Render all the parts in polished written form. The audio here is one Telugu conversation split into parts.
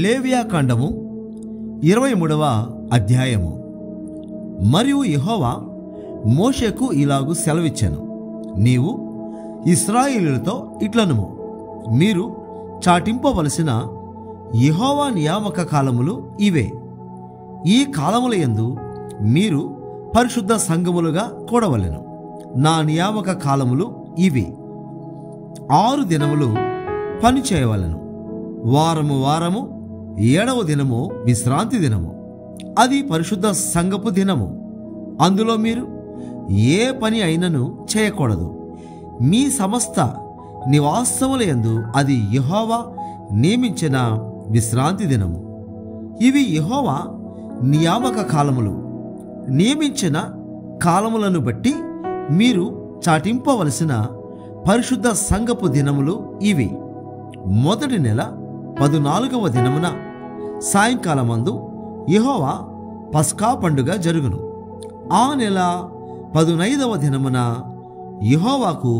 లేవియాకాండము 23వ అధ్యాయము. మరియు యెహోవా మోషేకు ఇలాగు సెలవిచ్చెను, నీవు ఇశ్రాయేలీయులతో ఇట్లనుము, మీరు చాటింపవలసిన యెహోవా నియామక కాలములు ఇవే. ఈ కాలములయందు మీరు పరిశుద్ధ సంఘములుగా కూడవలెను. నా నియామక కాలములు ఇవి. 6 దినములు పని చేయవలెను. వారము వారము 7వ దినము విశ్రాంతి దినము. అది పరిశుద్ధ సంఘపు దినము. అందులో మీరు ఏ పని అయినను చేయకూడదు. మీ సమస్త నివాసములయందు అది యెహోవా నియమించిన విశ్రాంతి దినము. ఇవి యెహోవా నియామక కాలములు. నియమించిన కాలములను బట్టి మీరు చాటింపవలసిన పరిశుద్ధ సంఘపు దినములు ఇవి. మొదటి నెల 14వ దినమున సాయంకాలమందు యెహోవా పస్కా పండుగ జరుగును. ఆ నెల 15వ దినమున యెహోవాకు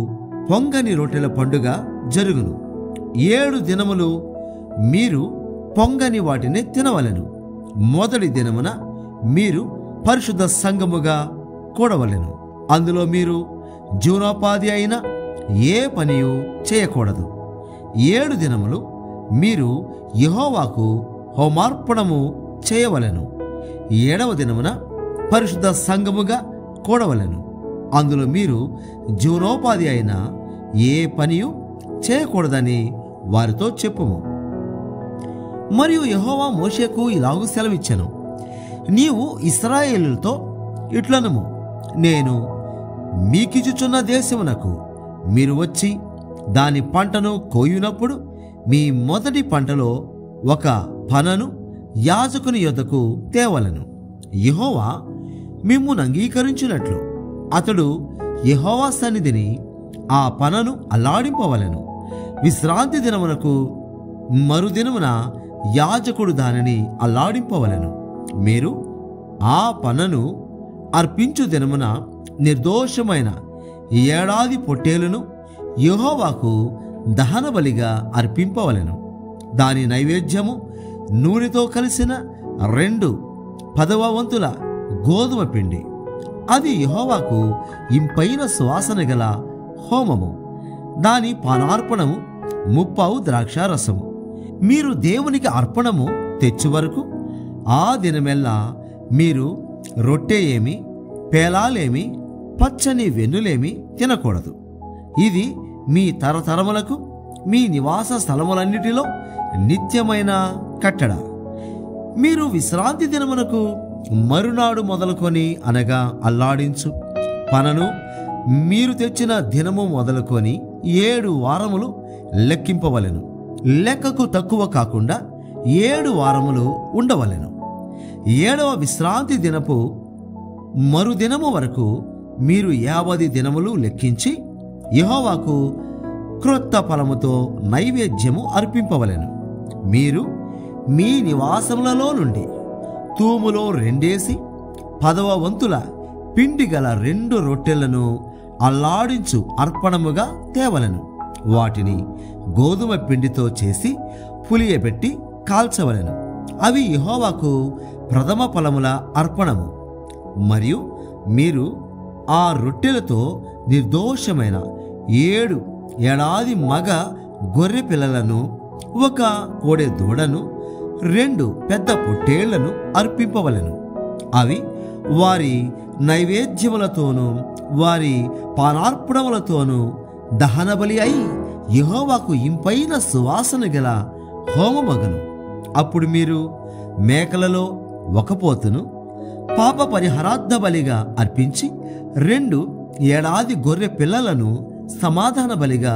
పొంగని రొట్టెల పండుగ జరుగును. 7 దినములు మీరు పొంగని వాటిని తినవలెను. మొదటి దినమున మీరు పరిశుద్ధ సంఘముగా కూడవలెను. అందులో మీరు జీవనోపాధి అయిన ఏ పనియు చేయకూడదు. 7 దినములు మీరు యెహోవాకు హోమార్పణము చేయవలెను. 7వ దినమున పరిశుద్ధ సంఘముగా కూడవలెను. అందులో మీరు జీవనోపాధి అయిన ఏ పనియు చేయకూడదని వారితో చెప్పుము. మరియు యెహోవా మోషేకు ఇలాగు సెలవిచ్చెను, నీవు ఇశ్రాయేలుతో ఇట్లనుము, నేను మీకిచ్చుచున్న దేశమునకు మీరు వచ్చి దాని పంటను కోయునప్పుడు మీ మొదటి పంటలో ఒక పనను యాజకుని యొద్దకు తేవలెను. యెహోవా మిమ్మును అంగీకరించినట్లు అతడు యెహోవా సన్నిధిని ఆ పనను అల్లాడింపవలెను. విశ్రాంతి దినమునకు మరుదినమున యాజకుడు దానిని అల్లాడింపవలెను. మీరు ఆ పనను అర్పించు దినమున నిర్దోషమైన 7 పొట్టేలును యెహోవాకు దహన బలిగా అర్పింపవలెను. దాని నైవేద్యము నూనెతో కలిసిన 2/10 వంతుల గోధుమ పిండి. అది యెహోవాకు ఇంపైన సువాసన గల హోమము. దాని పానార్పణము 30 ద్రాక్షారసము. మీరు దేవునికి అర్పణము తెచ్చు వరకు ఆ దినమెల్లా మీరు రొట్టె ఏమి, పేలాలేమి, పచ్చని వెన్నులేమి తినకూడదు. ఇది మీ తరతరములకు మీ నివాస స్థలములన్నిటిలో నిత్యమైన కట్టడ. మీరు విశ్రాంతి దినమునకు మరునాడు మొదలుకొని అనగా అల్లాడించు పనను మీరు తెచ్చిన దినము మొదలుకొని 7 వారములు లెక్కింపవలెను. లెక్కకు తక్కువ కాకుండా 7 వారములు ఉండవలెను. 7వ విశ్రాంతి దినపు మరుదినము వరకు మీరు 50 దినములు లెక్కించి యెహోవాకు క్రొత్త ఫలముతో నైవేద్యము అర్పింపవలెను. మీరు మీ నివాసములలో నుండి తూములో 2 10వ వంతుల పిండి గల 2 రొట్టెలను అల్లాడించు అర్పణముగా తేవలెను. వాటిని గోధుమ పిండితో చేసి పులియబెట్టి కాల్చవలెను. అవి యెహోవాకు ప్రథమ ఫలముల అర్పణము. మరియు మీరు ఆ రొట్టెలతో నిర్దోషమైన 7 ఏడాది మగ గొర్రె పిల్లలను, 1 కోడె దూడను, 2 పెద్ద పొట్టేళ్లను అర్పింపవలెను. అవి వారి నైవేద్యములతోనూ వారి పానార్పణములతోనూ దహనబలి అయి యెహోవాకు ఇంపైన సువాసన గల హోమమగును. అప్పుడు మీరు మేకలలో 1 పోతును పాప పరిహారార్థ బలిగా అర్పించి 2 ఏడాది గొర్రె పిల్లలను సమాధాన బలిగా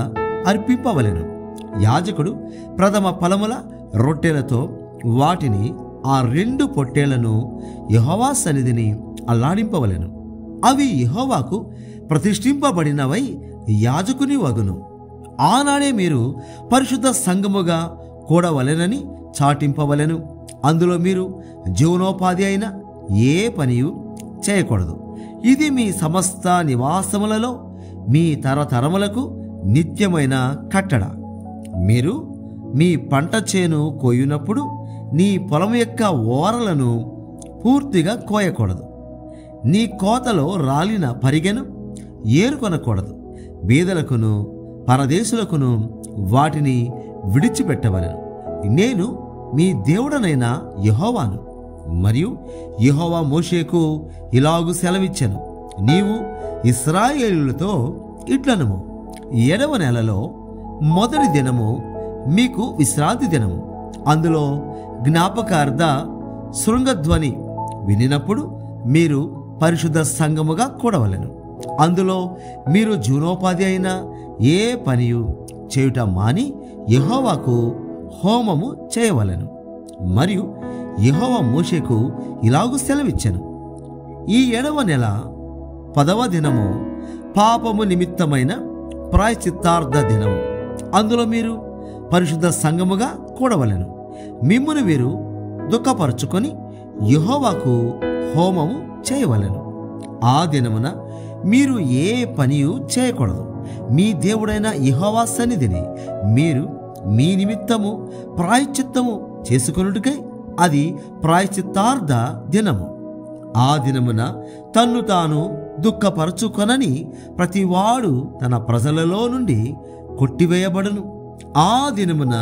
అర్పింపవలెను. యాజకుడు ప్రథమ ఫలముల రొట్టెలతో వాటిని ఆ 2 పొట్టేళ్లను యెహోవా సన్నిధిని అల్లాడింపవలెను. అవి యెహోవాకు ప్రతిష్ఠింపబడినవై యాజకుని వగును. ఆనాడే మీరు పరిశుద్ధ సంఘముగా కూడవలెనని చాటింపవలెను. అందులో మీరు జీవనోపాధి అయిన ఏ పనియు చేయకూడదు. ఇది మీ సమస్త నివాసములలో మీ తరతరములకు నిత్యమైన కట్టడ. మీరు మీ పంట చేను కోయునప్పుడు నీ పొలం యొక్క ఓరలను పూర్తిగా కోయకూడదు. నీ కోతలో రాలిన పరిగెను ఏరుకొనకూడదు. బీదలకును పరదేశులకును వాటిని విడిచిపెట్టవలెను. నేను మీ దేవుడనైన యెహోవాను. మరియు యెహోవా మోషేకు ఇలాగు సెలవిచ్చెను, నీవు ఇశ్రాయేలీయులతో ఇట్లనుము, 7వ నెలలో మొదటి దినము మీకు విశ్రాంతి దినము. అందులో జ్ఞాపకార్థ శృంగధ్వని వినినప్పుడు మీరు పరిశుద్ధ సంఘముగా కూడవలెను. అందులో మీరు జీవనోపాధి అయిన ఏ పనియు చేయుట మాని యెహోవాకు హోమము చేయవలెను. మరియు యెహోవా మోషేకు ఇలాగు సెలవిచ్చెను, ఈ 7వ నెల 10వ దినము పాపము నిమిత్తమైన ప్రాయశ్చిత్తార్థ దినము. అందులో మీరు పరిశుద్ధ సంఘముగా కూడవలెను. మిమ్మును మీరు దుఃఖపరచుకొని యెహోవాకు హోమము చేయవలెను. ఆ దినమున మీరు ఏ పనియు చేయకూడదు. మీ దేవుడైన యెహోవా సన్నిధిని మీరు మీ నిమిత్తము ప్రాయశ్చిత్తము చేసుకొనుటకై అది ప్రాయశ్చిత్తార్థ దినము. ఆ దినమున తన్ను తాను దుఃఖపరచుకొనని ప్రతివాడు తన ప్రజలలో నుండి కొట్టివేయబడును. ఆ దినమున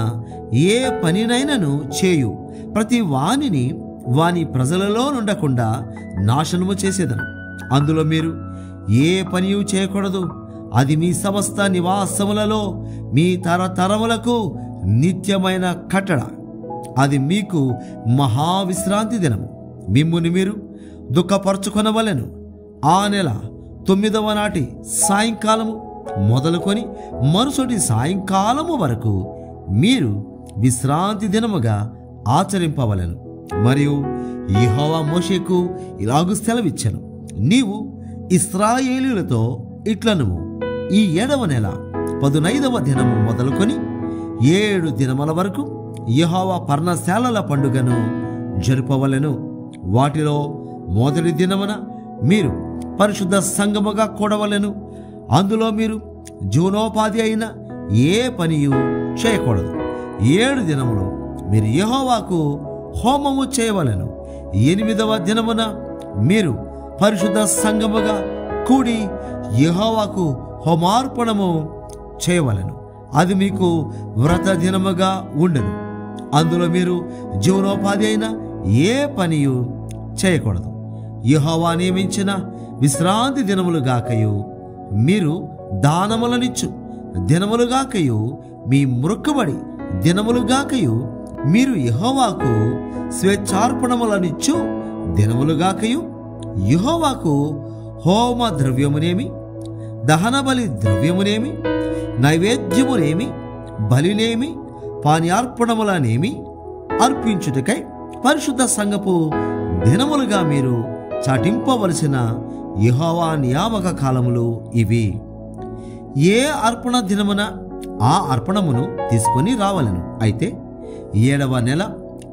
ఏ పనినైనను చేయు ప్రతి వానిని వాని ప్రజలలో నుండకుండా నాశనము చేసేదను. అందులో మీరు ఏ పనియు చేయకూడదు. అది మీ సమస్త నివాసములలో మీ తరతరములకు నిత్యమైన కట్టడ. అది మీకు మహావిశ్రాంతి దినము. మిమ్ముని మీరు దుఃఖపరచుకొనవలెను. ఆ నెల 9వ నాటి సాయంకాలము మొదలుకొని మరుసటి సాయంకాలము వరకు మీరు విశ్రాంతి దినముగా ఆచరింపవలెను. మరియు యెహోవా మోషేకు ఇలాగు సెలవిచ్చెను, నీవు ఇశ్రాయేలీయులతో ఇట్లనుము, ఈ 7వ నెల 15వ దినము మొదలుకొని 7 దినముల వరకు యెహోవా పర్ణశాలల పండుగను జరుపవలెను. వాటిలో మొదటి దినమున మీరు పరిశుద్ధ సంఘముగా కూడవలెను. అందులో మీరు జీవనోపాధి అయిన ఏ పనియు చేయకూడదు. 7 దినములు మీరు యెహోవాకు హోమము చేయవలెను. 8వ దినమున మీరు పరిశుద్ధ సంఘముగా కూడి యెహోవాకు హోమార్పణము చేయవలెను. అది మీకు వ్రత దినముగా ఉండెను. అందులో మీరు జీవనోపాధి అయిన ఏ పనియు చేయకూడదు. యెహోవా నియమించిన విశ్రాంతి దినములుగాకయు మీరు దానములనిచ్చు దినములుగాకయు మీ మృక్కుబడి దినములుగాకయు మీరు యెహోవాకు స్వేచ్ఛార్పణములనిచ్చు దినములుగాకయు యెహోవాకు హోమ ద్రవ్యమునేమి దహనబలి ద్రవ్యమునేమి నైవేద్యమునేమి బలినేమి పానీయార్పణములనేమి అర్పించుటకై పరిశుద్ధ సంఘపు దినములుగా మీరు చాటింపవలసిన యెహోవా నియామక కాలములు ఇవి. ఏ అర్పణ దినమున ఆ అర్పణమును తీసుకొని రావలెను. అయితే 7వ నెల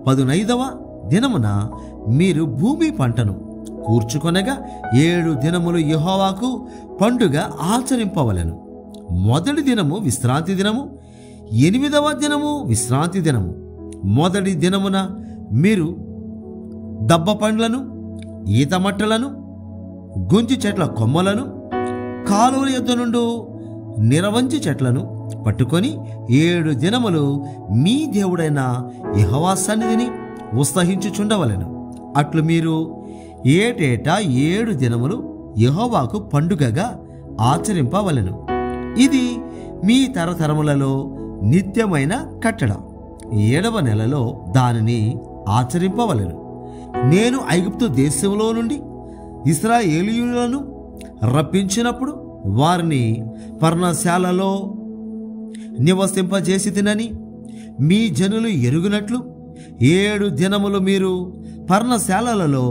15వ దినమున మీరు భూమి పంటను కూర్చుకొనగా 7 దినములు యెహోవాకు పండుగ ఆచరింపవలెను. మొదటి దినము విశ్రాంతి దినము, 8వ దినము విశ్రాంతి దినము. మొదటి దినమున మీరు దబ్బ పండ్లను, ఈత మట్టలను, గుంజి చెట్ల కొమ్మలను, కాలువల యొద్ద నుండి నిరవంచి చెట్లను పట్టుకొని 7 దినములు మీ దేవుడైన యెహోవా సన్నిధిని ఉత్సహించుచుండవలెను. అట్లు మీరు ఏటేటా 7 దినములు యెహోవాకు పండుగగా ఆచరింపవలెను. ఇది మీ తరతరములలో నిత్యమైన కట్టడ. 7వ నెలలో దానిని ఆచరింపవలెను. నేను ఐగుప్తు దేశంలో నుండి ఇశ్రాయేలీయులను రప్పించినప్పుడు వారిని పర్ణశాలలో నివసింపజేసితినని మీ జనులు ఎరుగునట్లు 7 దినములు మీరు పర్ణశాలలలో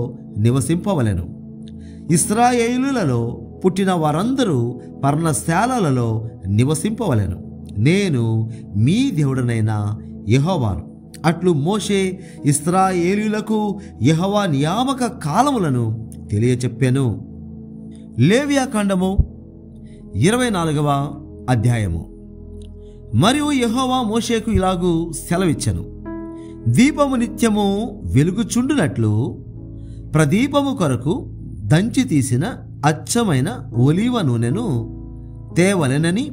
నివసింపవలెను. ఇశ్రాయేలీయులలో పుట్టిన వారందరూ పర్ణశాలలలో నివసింపవలెను. నేను మీ దేవుడనైన యెహోవాను. అట్లు మోషే ఇశ్రాయేలీయులకు యెహోవా నియామక కాలములను తెలియచెప్పెను. లేవియాకాండము 24వ అధ్యాయము. మరియు యెహోవా మోషేకు ఇలాగు సెలవిచ్చెను, దీపము నిత్యము వెలుగుచుండునట్లు ప్రదీపము కొరకు దంచి తీసిన అచ్చమైన ఒలీవ నూనెను తేవలెనని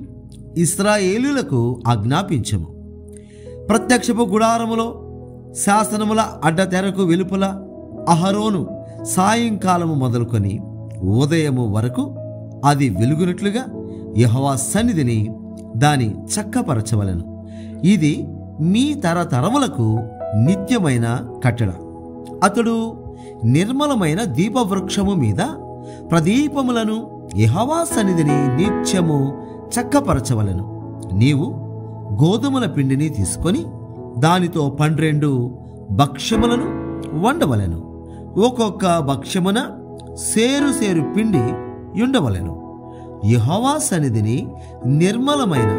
ఇశ్రాయేలీయులకు ఆజ్ఞాపించెము. ప్రత్యక్షపు గుడారములో శాసనముల అడ్డతెరకు వెలుపల అహరోను సాయంకాలము మొదలుకొని ఉదయము వరకు అది వెలుగునట్లుగా యెహోవా సన్నిధిని దాని చక్కపరచవలెను. ఇది మీ తరతరములకు నిత్యమైన కట్టడ. అతడు నిర్మలమైన దీపవృక్షము మీద ప్రదీపములను యెహోవా సన్నిధిని నిత్యము చక్కపరచవలెను. నీవు గోధుమల పిండిని తీసుకొని దానితో 12 భక్ష్యములను వండవలెను. ఒక్కొక్క భక్ష్యమున సేరు సేరు పిండి ఉండవలెను. యెహోవా సన్నిధిని నిర్మలమైన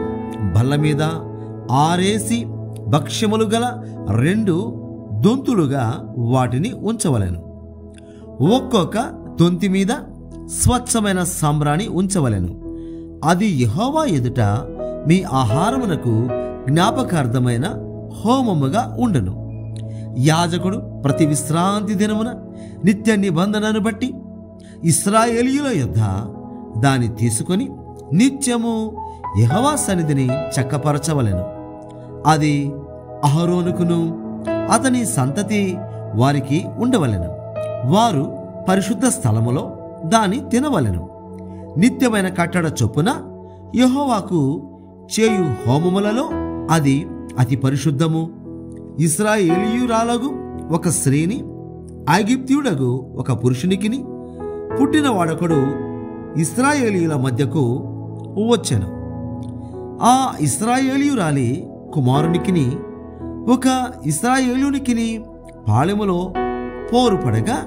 బల్ల మీద ఆరేసి భక్ష్యములు గల 2 దొంతులుగా వాటిని ఉంచవలెను. ఒక్కొక్క దొంతి మీద స్వచ్ఛమైన సాంబ్రాణి ఉంచవలెను. అది యెహోవా ఎదుట మీ ఆహారమునకు జ్ఞాపకార్థమైన హోమముగా ఉండును. యాజకుడు ప్రతి విశ్రాంతి దినమున నిత్య నిబంధనను బట్టి ఇశ్రాయేలీయుల యొద్ద దాన్ని తీసుకొని నిత్యము యెహోవా సన్నిధిని చక్కపరచవలెను. అది అహరోనుకును అతని సంతతి వారికి ఉండవలెను. వారు పరిశుద్ధ స్థలములో దాన్ని తినవలెను. నిత్యమైన కట్టడ చొప్పున యెహోవాకు చేయు హోమములలో అది అతి పరిశుద్ధము. ఇశ్రాయేలీయురాలగు ఒక స్త్రీని ఐగుప్తీయుడగు ఒక పురుషునికిని పుట్టిన వాడొకడు ఇశ్రాయేలీయుల మధ్యకు వచ్చెను. ఆ ఇశ్రాయేలీయురాలి కుమారునికిని ఒక ఇశ్రాయేలీయునికిని పాళెములో పోరు పడగా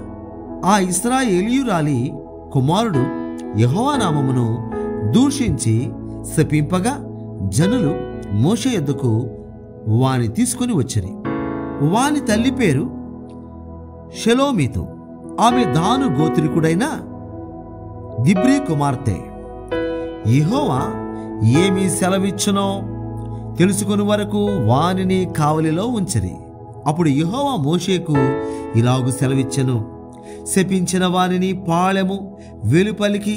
ఆ ఇశ్రాయేలీయురాలి కుమారుడు యెహోవా నామమును దూషించి శపింపగా జనులు మోషే యొద్దకు వాని తీసుకొని వచ్చిరి. వాని తల్లి పేరు షెలోమీతు. ఆమె దాను గోత్రికుడైన దిబ్రీ కుమార్తె. యెహోవా ఏమి సెలవిచ్చునో తెలుసుకుని వరకు వానిని కావలిలో ఉంచిరి. అప్పుడు యెహోవా మోషేకు ఇలాగు సెలవిచ్చెను, శపించిన వానిని పాళెము వెలుపలికి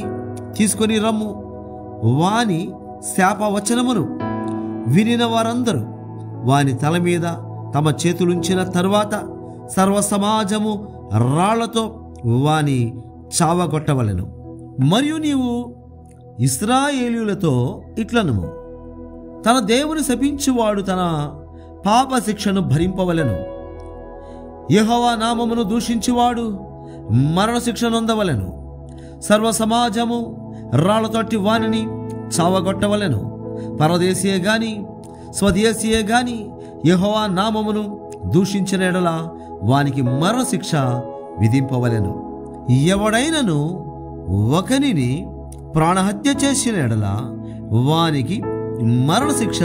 తీసుకొని రమ్ము. వాని శాపవచనమును వినిన వారందరూ వాని తల మీద తమ చేతులుంచిన తరువాత సర్వసమాజము రాళ్లతో వాని చావగొట్టవలెను. మరియు నీవు ఇశ్రాయేలీయులతో ఇట్లనుము, తన దేవుని శపించువాడు తన పాప శిక్షను భరింపవలెను. యెహోవా నామమును దూషించువాడు మరణశిక్ష నొందవలెను. సర్వసమాజము రాళ్లతోటి వానిని చావగొట్టవలెను. పరదేశీయే గాని స్వదేశీయే గాని యెహోవా నామమును దూషించిన ఎడల వానికి మరణశిక్ష విధింపవలెను. ఎవడైనను ఒకనిని ప్రాణహత్య చేసిన ఎడల వానికి మరణశిక్ష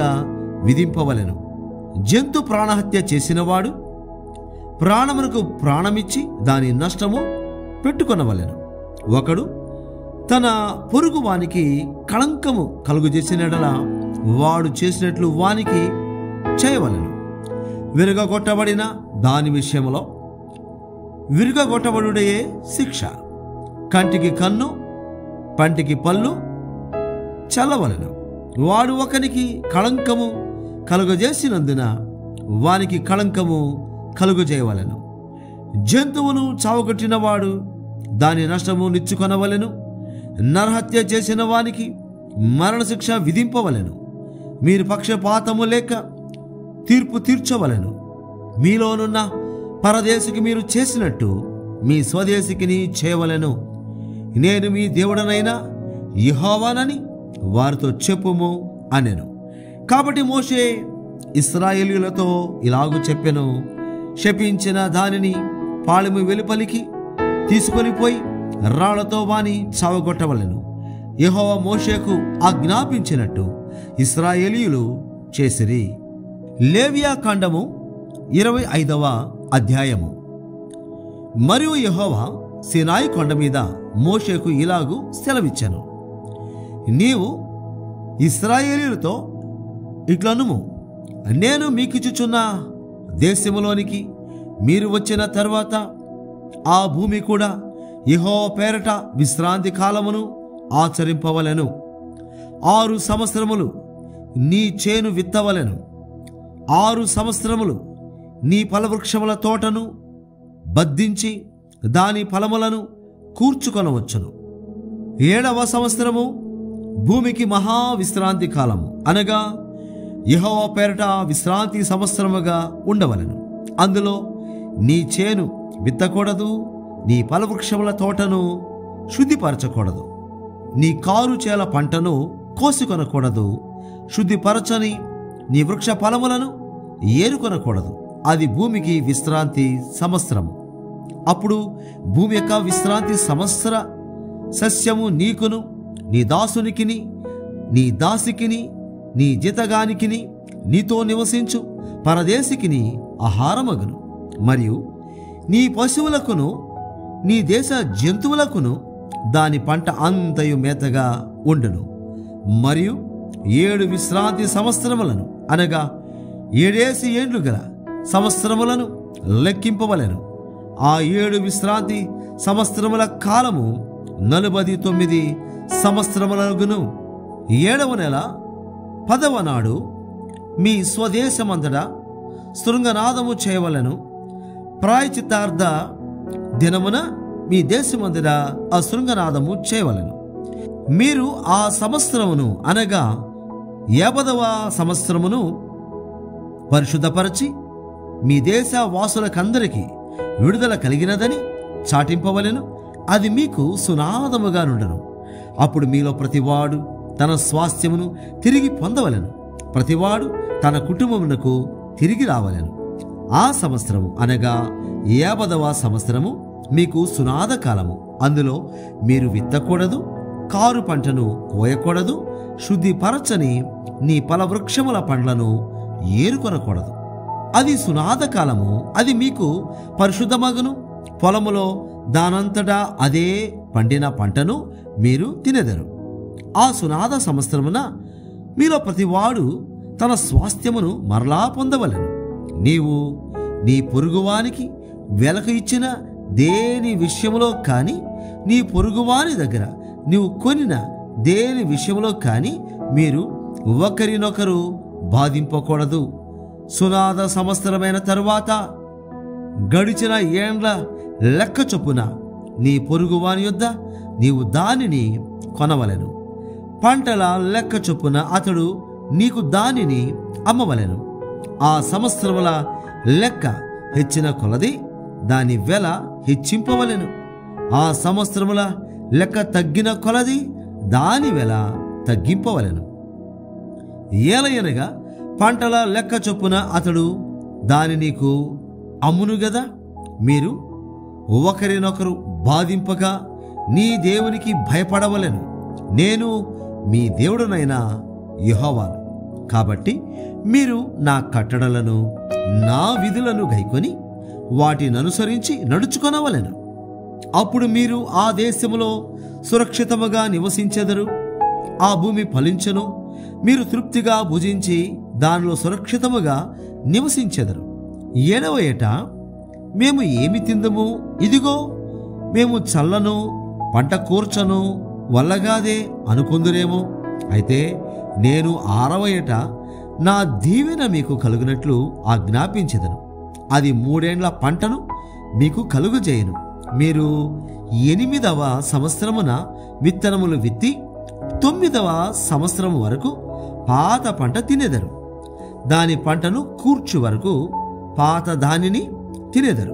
విధింపవలెను. జంతు ప్రాణహత్య చేసినవాడు ప్రాణమునకు ప్రాణమిచ్చి దాని నష్టము పెట్టుకొనవలెను. ఒకడు తన పొరుగు వానికి కళంకము కలుగజేసిన ఎడల వాడు చేసినట్లు వానికి చేయవలెను. విరగొట్టబడిన దాని విషయంలో విరగొట్టబడుడే శిక్ష. కంటికి కన్ను పంటికి పళ్ళు చల్లవలెను. వాడు ఒకనికి కళంకము కలుగజేసినందున వానికి కళంకము కలుగజేయవలెను. జంతువును చావగొట్టినవాడు దాని నష్టము నిచ్చుకొనవలెను. నరహత్య చేసిన వానికి మరణశిక్ష విధింపవలెను. మీరు పక్షపాతము లేక తీర్పు తీర్చవలెను. మీలోనున్న పరదేశికి మీరు చేసినట్టు మీ స్వదేశికిని చేయవలెను. నేను మీ దేవుడనైనా యెహోవానని వారితో చెప్పుము అనెను. కాబట్టి మోషే ఇశ్రాయేలీయులతో ఇలాగు చెప్పెను, శపించిన దానిని పాళెము వెలుపలికి తీసుకొని పోయి రాళ్లతో వాని చావగొట్టవలెను. యెహోవా మోషేకు ఆజ్ఞాపించినట్టు ఇశ్రాయేలీయులు చేసిరి. లేవియా కాండము 25వ అధ్యాయము. మరియు యెహోవా సీనాయి కొండ మీద మోషేకు ఇలాగు సెలవిచ్చెను, నీవు ఇశ్రాయేలీయులతో ఇట్లనుము, నేను మీకిచ్చుచున్న దేశములోనికి మీరు వచ్చిన తర్వాత ఆ భూమి కూడా యెహోవా పేరట విశ్రాంతి కాలమును ఆచరింపవలెను. 6 సంవత్సరములు నీ చేను విత్తవలెను. 6 సంవత్సరములు నీ ఫలవృక్షముల తోటను బద్దించి దాని ఫలములను కూర్చుకొనవచ్చును. 7వ సంవత్సరము భూమికి మహా విశ్రాంతి కాలము, అనగా యెహోవా పేరట విశ్రాంతి సంవత్సరముగా ఉండవలెను. అందులో నీ చేను విత్తకూడదు, నీ ఫలవృక్షముల తోటను శుద్ధిపరచకూడదు, నీ కారు చేల పంటను కోసుకొనకూడదు, శుద్ధిపరచని నీ వృక్ష ఫలములను ఏరుకొనకూడదు. అది భూమికి విశ్రాంతి సంవత్సరము. అప్పుడు భూమి యొక్క విశ్రాంతి సంవత్సర సస్యము నీకును, నీ దాసునికిని, నీ దాసికిని, నీ జితగానికిని, నీతో నివసించు పరదేశికిని ఆహారమగును. మరియు నీ పశువులకును నీ దేశ జంతువులకును దాని పంట అంతయు మేతగా ఉండును. మరియు 7 విశ్రాంతి సంవత్సరములను, అనగా 7 ఏండ్లు గల సంవత్సరములను లెక్కింపవలెను. ఆ 7 విశ్రాంతి సంవత్సరముల కాలము 49 సంవత్సరములగును. 7వ నెల 10వ నాడు మీ స్వదేశమంతటా శృంగనాదము చేయవలెను. ప్రాయచిత్తార్థ దినమున మీ దేశమంతటా ఆ శృంగనాదము చేయవలెను. మీరు ఆ సంవత్సరమును, అనగా 50వ సంవత్సరమును పరిశుద్ధపరచి మీ దేశ వాసులకందరికీ విడుదల కలిగినదని చాటింపవలెను. అది మీకు సునాదముగా నుండెను. అప్పుడు మీలో ప్రతివాడు తన స్వాస్థ్యమును తిరిగి పొందవలెను. ప్రతివాడు తన కుటుంబమునకు తిరిగి రావలెను. ఆ సంవత్సరము, అనగా 50వ సంవత్సరము మీకు సునాద కాలము. అందులో మీరు విత్తకూడదు, కారు పంటను కోయకూడదు, శుద్ధిపరచని నీ ఫలవృక్షముల పండ్లను ఏరుకొనకూడదు. అది సునాద కాలము. అది మీకు పరిశుద్ధమగును. పొలములో దానంతటా అదే పండిన పంటను మీరు తినెదరు. ఆ సునాద సంవత్సరమున మీలో ప్రతివాడు తన స్వాస్థ్యమును మరలా పొందవలెను. నీవు నీ పొరుగువానికి వెలకు ఇచ్చిన దేని విషయములో కానీ, నీ పొరుగువాని దగ్గర నీవు కొనిన దేని విషయంలో కానీ మీరు ఒకరినొకరు బాధింపకూడదు. సునాద సంవత్సరమైన తరువాత గడిచిన ఏండ్ల లెక్క చొప్పున నీ పొరుగువాని యొద్ద నీవు దానిని కొనవలెను. పంటల లెక్క చొప్పున అతడు నీకు దానిని అమ్మవలెను. ఆ సంవత్సరముల లెక్క హెచ్చిన కొలది దాని వెల హెచ్చింపవలెను. ఆ సంవత్సరముల లెక్క తగ్గిన కొలది దాని వెల తగ్గింపవలెను. ఏలయనగా పంటల లెక్క చొప్పున అతడు దాని నీకు అమ్మును గదా. మీరు ఒకరినొకరు బాధింపగా నీ దేవునికి భయపడవలెను. నేను మీ దేవుడునైన యెహోవాను. కాబట్టి మీరు నా కట్టడలను, నా విధులను గైకొని వాటిననుసరించి నడుచుకొనవలెను. అప్పుడు మీరు ఆ దేశములో సురక్షితముగా నివసించెదరు. ఆ భూమి ఫలించెను. మీరు తృప్తిగా భుజించి దానిలో సురక్షితముగా నివసించెదరు. 7వ ఏట మేము ఏమి తిందము? ఇదిగో మేము చల్లను పంట కూర్చను వల్లగాదే అనుకుందురేమో. అయితే నేను 6వ ఏట నా దీవెన మీకు కలుగునట్లు ఆజ్ఞాపించెదను. అది 3 ఏండ్ల పంటను మీకు కలుగజేయను. మీరు 8వ సంవత్సరమున విత్తనములు విత్తి 9వ సంవత్సరం వరకు పాత పంట తినేదరు. దాని పంటను కూర్చు వరకు పాత దానిని తినేదరు.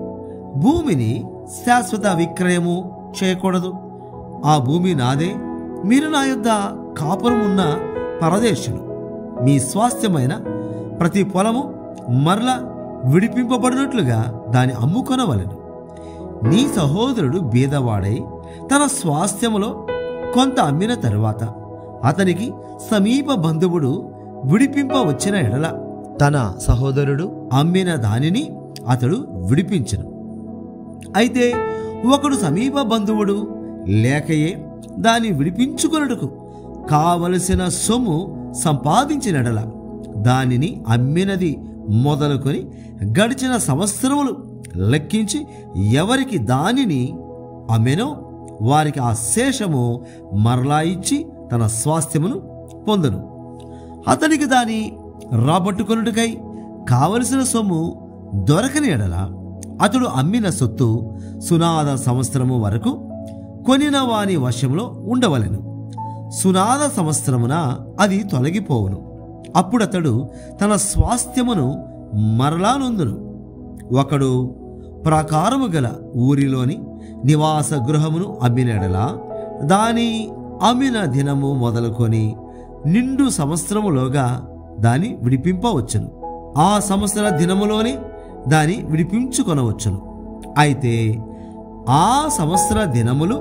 భూమిని శాశ్వత విక్రయము చేయకూడదు. ఆ భూమి నాదే. మీరు నా యొద్ద కాపురం ఉన్న పరదేశులు. మీ స్వాస్థ్యమైన ప్రతి పొలము మరల విడిపింపబడినట్లుగా దాన్ని అమ్ముకొనవలెను. నీ సహోదరుడు బీదవాడై తన స్వాస్థ్యములో కొంత అమ్మిన తరువాత అతనికి సమీప బంధువుడు విడిపింప వచ్చిన ఎడల తన సహోదరుడు అమ్మిన దానిని అతడు విడిపించెను. అయితే ఒకడు సమీప బంధువుడు లేకయే దాన్ని విడిపించుకొనుటకు కావలసిన సొమ్ము సంపాదించినడల దానిని అమ్మినది మొదలుకొని గడిచిన సంవత్సరములు లెక్కించి ఎవరికి దానిని అమ్మెనో వారికి ఆ శేషము మరలా ఇచ్చి తన స్వాస్థ్యమును పొందును. అతనికి దాని రాబట్టుకొనుటకై కావలసిన సొమ్ము దొరకని ఎడల అతడు అమ్మిన సొత్తు సునాద సంవత్సరము వరకు కొనిన వాని వశంలో ఉండవలెను. సునాద సంవత్సరమున అది తొలగిపోవును. అప్పుడతడు తన స్వాస్థ్యమును మరలా నొందును. ఒకడు ప్రాకారము గల ఊరిలోని నివాస గృహమును అమ్మినడలా దాని అమ్మిన దినము మొదలుకొని నిండు సంవత్సరములోగా దాని విడిపింపవచ్చును. ఆ సంవత్సర దినములోనే దాని విడిపించుకొనవచ్చును. అయితే ఆ సంవత్సర దినములు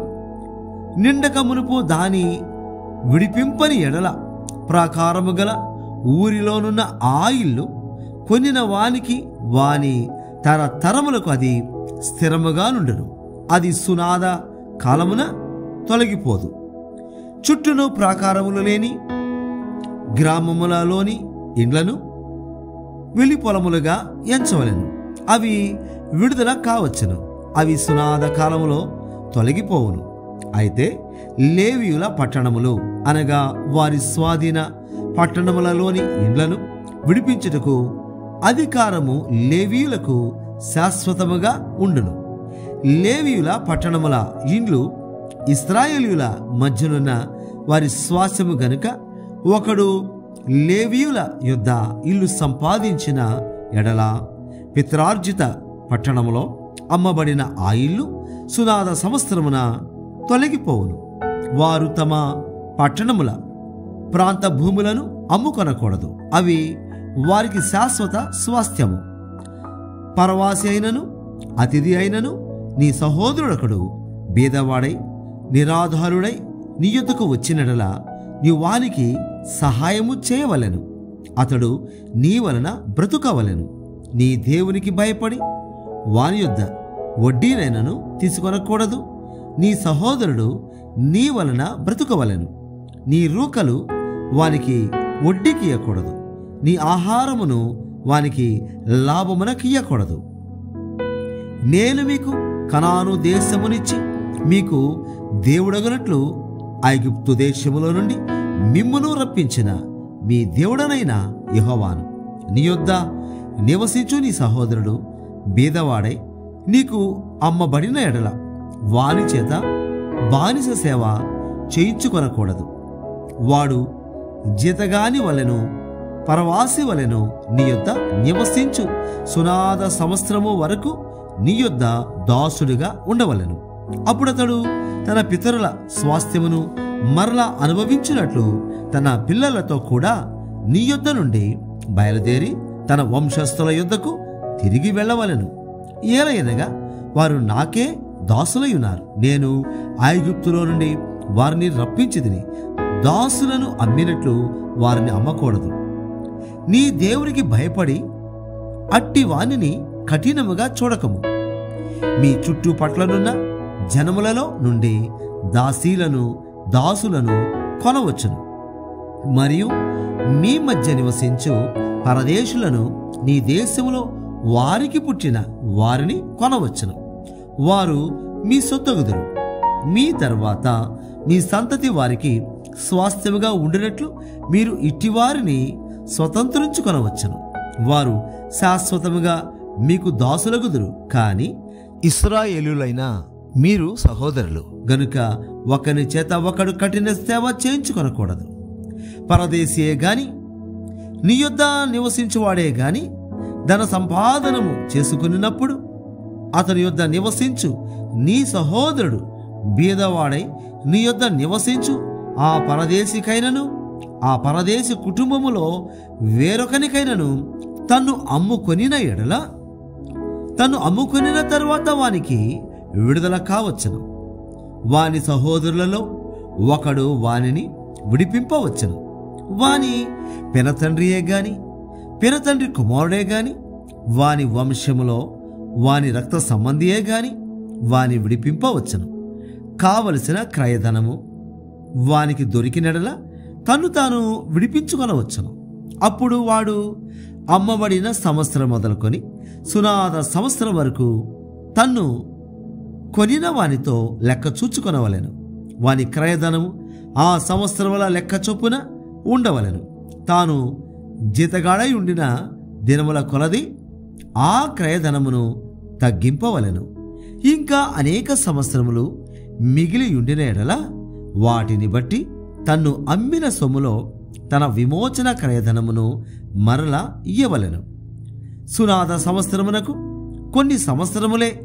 నిండక మునుపు దాని విడిపింపని ఎడల ప్రాకారము గల ఊరిలోనున్న ఆ ఇల్లు కొనిన వానికి వాని తరములకు అది స్థిరముగా నుండును. అది సునాద కాలమున తొలగిపోదు. చుట్టూను ప్రాకారములు లేని గ్రామములలోని ఇండ్లను వెలి పొలములుగా ఎంచవలెను. అవి విడుదల కావచ్చును. అవి సునాద కాలములో తొలగిపోవును. అయితే లేవీయుల పట్టణములు అనగా వారి స్వాధీన పట్టణములలోని ఇండ్లను విడిపించుటకు అధికారము లేవీయులకు శాశ్వతముగా ఉండును. లేవీయుల పట్టణముల ఇండ్లు ఇశ్రాయేలీయుల మధ్యనున్న వారి స్వాస్యము గనుక ఒకడు లేవీయుల యొద్ద ఇల్లు సంపాదించిన ఎడల పిత్రార్జిత పట్టణములో అమ్మబడిన ఆ ఇల్లు సునాద సంవత్సరమున తొలగిపోవును. వారు తమ పట్టణముల ప్రాంత భూములను అమ్ముకొనకూడదు. అవి వారికి శాశ్వత స్వాస్థ్యము. పరవాసి అయినను అతిథి అయినను నీ సహోదరుడొకడు బీదవాడై నిరాధారుడై నీ యొద్దకు వచ్చినడలా నీ వానికి సహాయము చేయవలెను. అతడు నీ వలన బ్రతుకవలెను. నీ దేవునికి భయపడి వాని యొద్ద వడ్డీనైనను తీసుకొనకూడదు. నీ సహోదరుడు నీ వలన బ్రతుకవలెను. నీ రూకలు వానికి వడ్డీకియకూడదు. నీ ఆహారమును వానికి లాభమునకియ్యకూడదు. నేను మీకు కనాను దేశమునిచ్చి మీకు దేవుడగనట్లు ఐగుప్తు దేశములో నుండి మిమ్మును రప్పించిన మీ దేవుడనైన యెహోవాను. నీ యొద్ద నివసించు నీ సహోదరుడు బీదవాడై నీకు అమ్మబడిన ఎడల వాని చేత బానిస సేవ చేయించుకొనకూడదు. వాడు జీతగాని వలెను పరవాసి వలెను నీ యొద్ద నివసించు సునాద సంవత్సరము వరకు నీ యొద్ద దాసుడిగా ఉండవలెను. అప్పుడతడు తన పితరుల స్వాస్థ్యమును మరలా అనుభవించినట్లు తన పిల్లలతో కూడా నీ యొద్ద నుండి బయలుదేరి తన వంశస్థుల యొద్దకు తిరిగి వెళ్ళవలెను. ఏలయనగా వారు నాకే దాసులయ్యున్నారు. నేను ఐగుప్తులో నుండి వారిని రప్పించితిని. దాసులను అమ్మినట్లు వారిని అమ్మకూడదు. నీ దేవునికి భయపడి అట్టి వానిని కఠినముగా చూడకము. మీ చుట్టుపట్లనున్న జనములలో నుండి దాసీలను దాసులను కొనవచ్చును. మరియు మీ మధ్య నివసించు పరదేశులను నీ దేశములో వారికి పుట్టిన వారిని కొనవచ్చును. వారు మీ సొత్తగుదురు. మీ తర్వాత మీ సంతతి వారికి స్వాస్థ్యముగా ఉండినట్లు మీరు ఇట్టివారిని స్వతంత్రించుకొనవచ్చును. వారు శాశ్వతముగా మీకు దాసులగుదురు. కాని ఇశ్రాయేలులైన మీరు సహోదరులు గనుక ఒకని చేత ఒకడు కఠిన సేవ చేయించుకొనకూడదు. పరదేశీయే గాని నీ యొద్ద నివసించువాడే గాని ధన సంపాదనము చేసుకున్నప్పుడు అతని యొద్ద నివసించు నీ సహోదరుడు బీదవాడై నీ యొద్ద నివసించు ఆ పరదేశికైనను ఆ పరదేశి కుటుంబములో వేరొకనికైనను తన్ను అమ్ముకొనిన ఎడల తను అమ్ముకొనిన తరువాత వానికి విడుదల కావచ్చును. వాని సహోదరులలో ఒకడు వానిని విడిపింపవచ్చును. వాని పినతండ్రియే గాని పినతండ్రి కుమారుడే గాని వాని వంశములో వాని రక్త సంబంధియే గాని వాని విడిపింపవచ్చును. కావలసిన క్రయధనము వానికి దొరికినడల తను తాను విడిపించుకొనవచ్చును. అప్పుడు వాడు అమ్మబడిన సంవత్సరం మొదలుకొని సునాద సంవత్సరం వరకు తన్ను కొనిన వానితో లెక్క చూచుకొనవలెను. వాని క్రయధనము ఆ సంవత్సరముల లెక్క చొప్పున ఉండవలెను. తాను జీతగాడై ఉండిన దినముల కొలది ఆ క్రయధనమును తగ్గింపవలెను. ఇంకా అనేక సంవత్సరములు మిగిలి ఉండిన ఎడల వాటిని బట్టి తన్ను అమ్మిన సొమ్ములో తన విమోచన క్రయధనమును మరల ఇయ్యవలెను. సునాద సంవత్సరమునకు కొన్ని సంవత్సరములే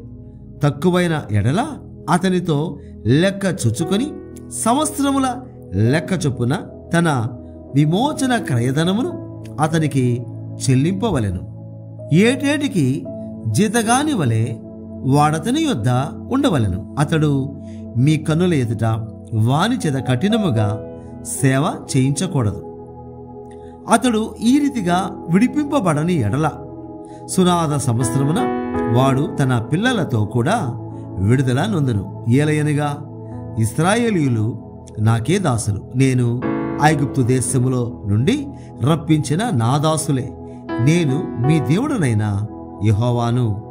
తక్కువైన ఎడల అతనితో లెక్క చుచ్చుకొని సంవత్సరముల లెక్క చొప్పున తన విమోచన క్రయధనమును అతనికి చెల్లింపవలెను. ఏటేటికి జీతగాని వలె వాడతని యొద్ద ఉండవలెను. అతడు మీ కన్నుల ఎదుట వాని చేత కఠినముగా సేవ చేయించకూడదు. అతడు ఈ రీతిగా విడిపింపబడని ఎడల సునాద సంవత్సరమున వాడు తన పిల్లలతో కూడా విడుదల నొందును. ఏలయనగా ఇశ్రాయేలీయులు నాకే దాసులు, నేను ఐగుప్తు దేశములో నుండి రప్పించిన నా దాసులే. నేను మీ దేవుడనైన యెహోవాను.